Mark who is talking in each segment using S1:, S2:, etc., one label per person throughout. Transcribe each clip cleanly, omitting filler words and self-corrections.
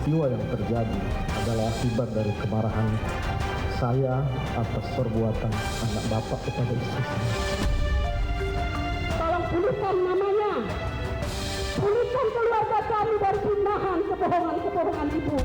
S1: peristiwa yang terjadi adalah akibat dari kemarahan saya atas perbuatan anak bapak kepada istri saya.
S2: Tolong pulihkan namanya. Pulihkan keluarga kami dari pindahan kebohongan-kebohongan ibu.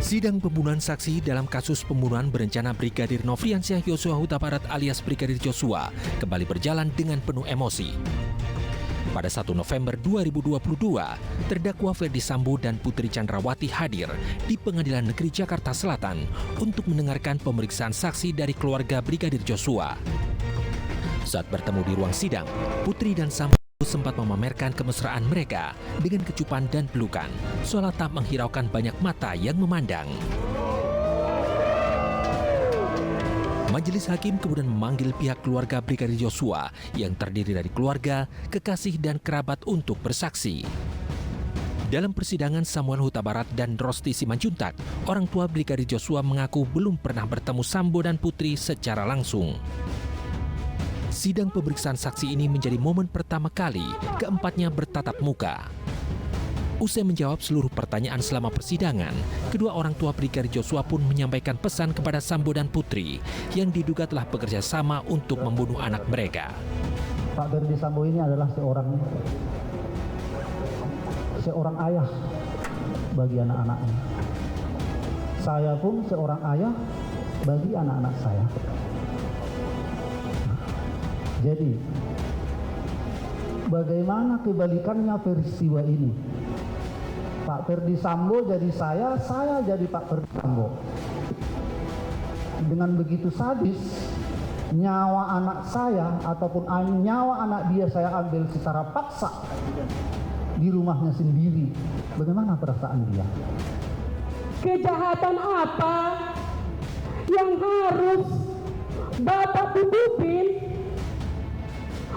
S3: Sidang pembunuhan saksi dalam kasus pembunuhan berencana Brigadir Nofriansyah Yosua Huta Barat alias Brigadir Joshua kembali berjalan dengan penuh emosi. Pada 1 November 2022, terdakwa Ferdi Sambo dan Putri Chandrawati hadir di Pengadilan Negeri Jakarta Selatan untuk mendengarkan pemeriksaan saksi dari keluarga Brigadir Joshua. Saat bertemu di ruang sidang, Putri dan Sambo sempat memamerkan kemesraan mereka dengan kecupan dan pelukan, seolah tak menghiraukan banyak mata yang memandang. Majelis Hakim kemudian memanggil pihak keluarga Brigadir Joshua yang terdiri dari keluarga, kekasih, dan kerabat untuk bersaksi. Dalam persidangan, Samuel Huta Barat dan Rosti Simanjuntak, orang tua Brigadir Joshua mengaku belum pernah bertemu Sambo dan Putri secara langsung. Sidang pemeriksaan saksi ini menjadi momen pertama kali keempatnya bertatap muka. Usai menjawab seluruh pertanyaan selama persidangan, kedua orang tua Brigadir Joshua pun menyampaikan pesan kepada Sambo dan Putri yang diduga telah bekerja sama untuk membunuh anak mereka.
S1: Pak Ferdi Sambo ini adalah seorang ayah bagi anak-anaknya. Saya pun seorang ayah bagi anak-anak saya. Jadi, bagaimana kebalikannya peristiwa ini? Pak Ferdi Sambo jadi saya jadi Pak Ferdi Sambo. Dengan begitu sadis, nyawa anak saya ataupun nyawa anak dia saya ambil secara paksa di rumahnya sendiri. Bagaimana perasaan dia?
S2: Kejahatan apa yang harus Bapak tutupin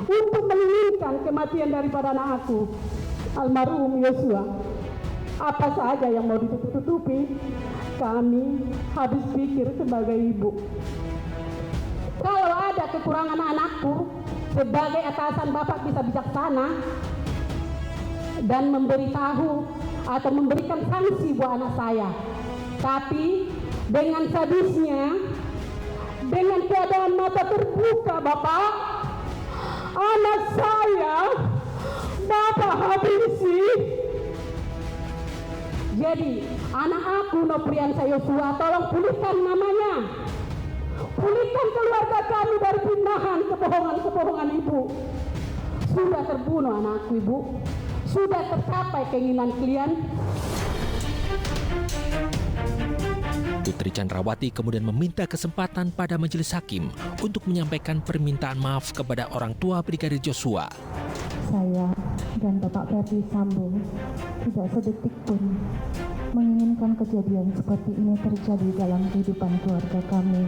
S2: untuk menginginkan kematian daripada anak aku, almarhum Yosua? Apa saja yang mau ditutup-tutupi, kami habis pikir sebagai ibu. Kalau ada kekurangan anakku, sebagai atasan Bapak bisa bijaksana dan memberitahu atau memberikan sanksi buat anak saya. Tapi dengan sadisnya, dengan keadaan mata terbuka Bapak, anak saya Bapak habisi. Jadi anak aku Nofriansyah Yosua, tolong pulihkan namanya. Pulihkan keluarga kami dari pindahan kebohongan-kebohongan ibu. Sudah terbunuh anakku ibu. Sudah tercapai keinginan kalian.
S3: Putri Chandrawati kemudian meminta kesempatan pada majelis hakim untuk menyampaikan permintaan maaf kepada orang tua Brigadir Joshua.
S4: Saya dan Bapak Ferdi Sambo tidak sedetik pun menginginkan kejadian seperti ini terjadi dalam kehidupan keluarga kami.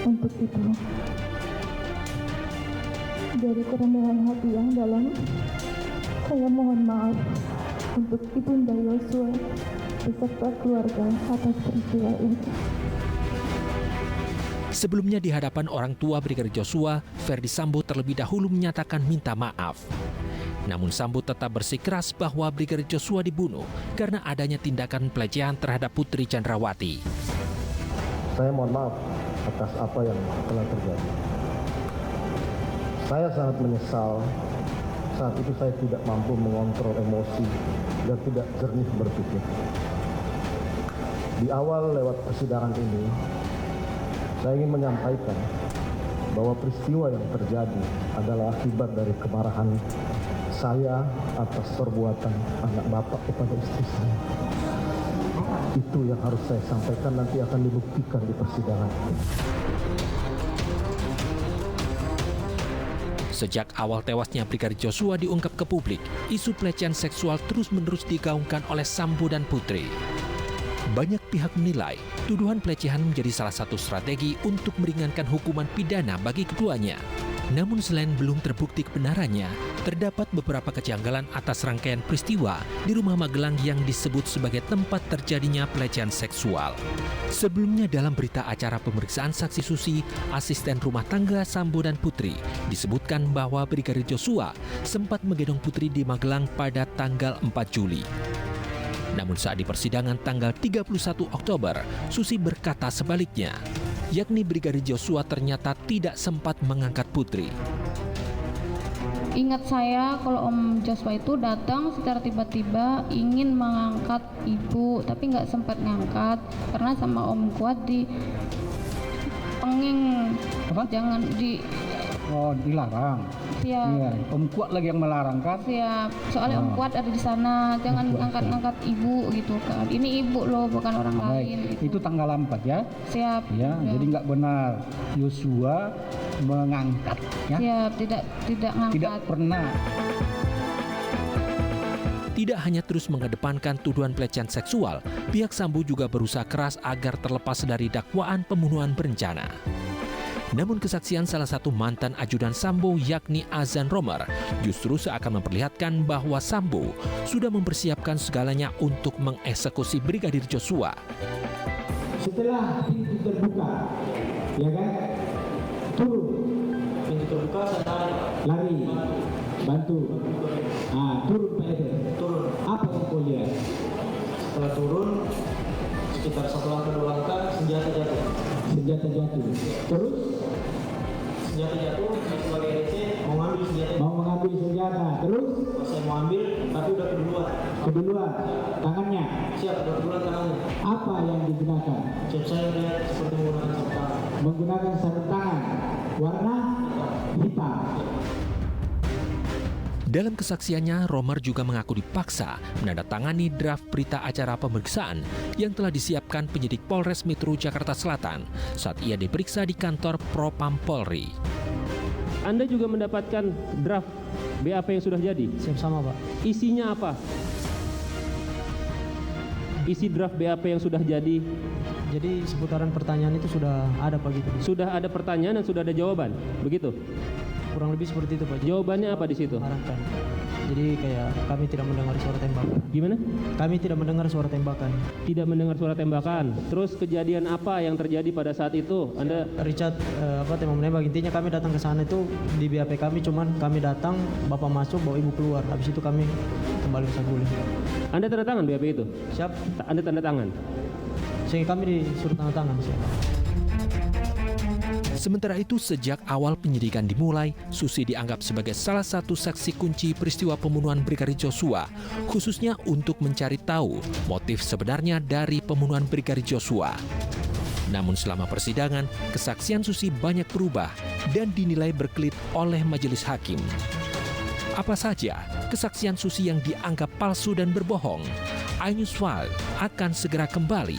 S4: Untuk itu, dari kerendahan hati yang dalam, saya mohon maaf untuk Ibunda Yosua beserta keluarga atas peristiwa ini.
S3: Sebelumnya di hadapan orang tua Brigadir Joshua, Ferdi Sambo terlebih dahulu menyatakan minta maaf. Namun Sambo tetap bersikeras bahwa Brigadir Joshua dibunuh karena adanya tindakan pelecehan terhadap Putri Chandrawati.
S1: Saya mohon maaf atas apa yang telah terjadi. Saya sangat menyesal. Saat itu saya tidak mampu mengontrol emosi dan tidak jernih berpikir. Di awal lewat persidangan ini, saya ingin menyampaikan bahwa peristiwa yang terjadi adalah akibat dari kemarahan saya atas perbuatan anak bapak kepada istri saya. Itu yang harus saya sampaikan, nanti akan dibuktikan di persidangan.
S3: Sejak awal tewasnya Brigadir Joshua diungkap ke publik, isu pelecehan seksual terus-menerus digaungkan oleh Sambo dan Putri. Banyak pihak menilai tuduhan pelecehan menjadi salah satu strategi untuk meringankan hukuman pidana bagi keduanya. Namun selain belum terbukti kebenarannya, terdapat beberapa kejanggalan atas rangkaian peristiwa di rumah Magelang yang disebut sebagai tempat terjadinya pelecehan seksual. Sebelumnya dalam berita acara pemeriksaan saksi Susi, asisten rumah tangga Sambo dan Putri, disebutkan bahwa Brigadir Joshua sempat menggendong Putri di Magelang pada tanggal 4 Juli. Namun saat di persidangan tanggal 31 Oktober, Susi berkata sebaliknya, yakni Brigadir Joshua ternyata tidak sempat mengangkat Putri.
S5: Ingat saya kalau Om Joshua itu datang secara tiba-tiba ingin mengangkat ibu, tapi nggak sempat ngangkat karena sama Om Kuat di penging, jangan di.
S6: Oh, dilarang.
S5: Siap.
S6: Iya, Om Kuat lagi yang melarang kan?
S5: Siap. Soalnya Om Kuat ada di sana, jangan angkat-angkat ibu gitu kan. Ini ibu loh, bukan orang lain.
S6: Baik, itu tanggal 4 ya?
S5: Siap.
S6: Ya, jadi nggak benar Joshua mengangkat ya?
S5: Siap, tidak ngangkat.
S6: Tidak pernah.
S3: Tidak hanya terus mengedepankan tuduhan pelecehan seksual, pihak Sambo juga berusaha keras agar terlepas dari dakwaan pembunuhan berencana. Namun kesaksian salah satu mantan ajudan Sambo yakni Azan Romer justru seakan memperlihatkan bahwa Sambo sudah mempersiapkan segalanya untuk mengeksekusi Brigadir Joshua.
S7: Setelah pintu terbuka, ya kan, turun. Pintu terbuka, saya lari, bantu. Turun Pak Ede. Turun. Apa yang kau lihat? Setelah turun, sekitar 1 langkah 2 langkah, senjata jatuh. Senjata jatuh. Terus? Senjata jatuh, saya sebagai RC mau ngambil senjata. Mau mengambil senjata. Terus? Saya mau ambil, tapi udah keduluan. Keduluan? Tangannya? Siap, udah keduluan tangannya. Apa yang digunakan? Siap, saya lihat seperti menggunakan sarung tangan. Menggunakan sarung tangan. Warna? Hitam.
S3: Dalam kesaksiannya, Romer juga mengaku dipaksa menandatangani draft berita acara pemeriksaan yang telah disiapkan penyidik Polres Metro Jakarta Selatan saat ia diperiksa di kantor Propam Polri.
S8: Anda juga mendapatkan draft BAP yang sudah jadi?
S9: Sama Pak.
S8: Isinya apa? Isi draft BAP yang sudah jadi?
S9: Jadi seputaran pertanyaan itu sudah ada Pak gitu.
S8: Sudah ada pertanyaan dan sudah ada jawaban, begitu?
S9: Kurang lebih seperti itu Pak.
S8: Jawabannya apa di situ?
S9: Arahkan. Jadi kayak kami tidak mendengar suara tembakan.
S8: Gimana?
S9: Kami tidak mendengar suara tembakan.
S8: Tidak mendengar suara tembakan. Terus kejadian apa yang terjadi pada saat itu? Anda
S9: Richard tembak menembak. Intinya kami datang ke sana itu di BAP kami, cuman kami datang, bapak masuk, bawa ibu keluar. Habis itu kami kembali ke Saguling.
S8: Anda tanda tangan BAP itu?
S9: Siap.
S8: Anda tanda tangan?
S9: Sehingga kami disuruh tanda tangan. Siap.
S3: Sementara itu, sejak awal penyidikan dimulai, Susi dianggap sebagai salah satu saksi kunci peristiwa pembunuhan Brigadir Joshua, khususnya untuk mencari tahu motif sebenarnya dari pembunuhan Brigadir Joshua. Namun selama persidangan, kesaksian Susi banyak berubah dan dinilai berkelit oleh majelis hakim. Apa saja kesaksian Susi yang dianggap palsu dan berbohong? iNews File akan segera kembali.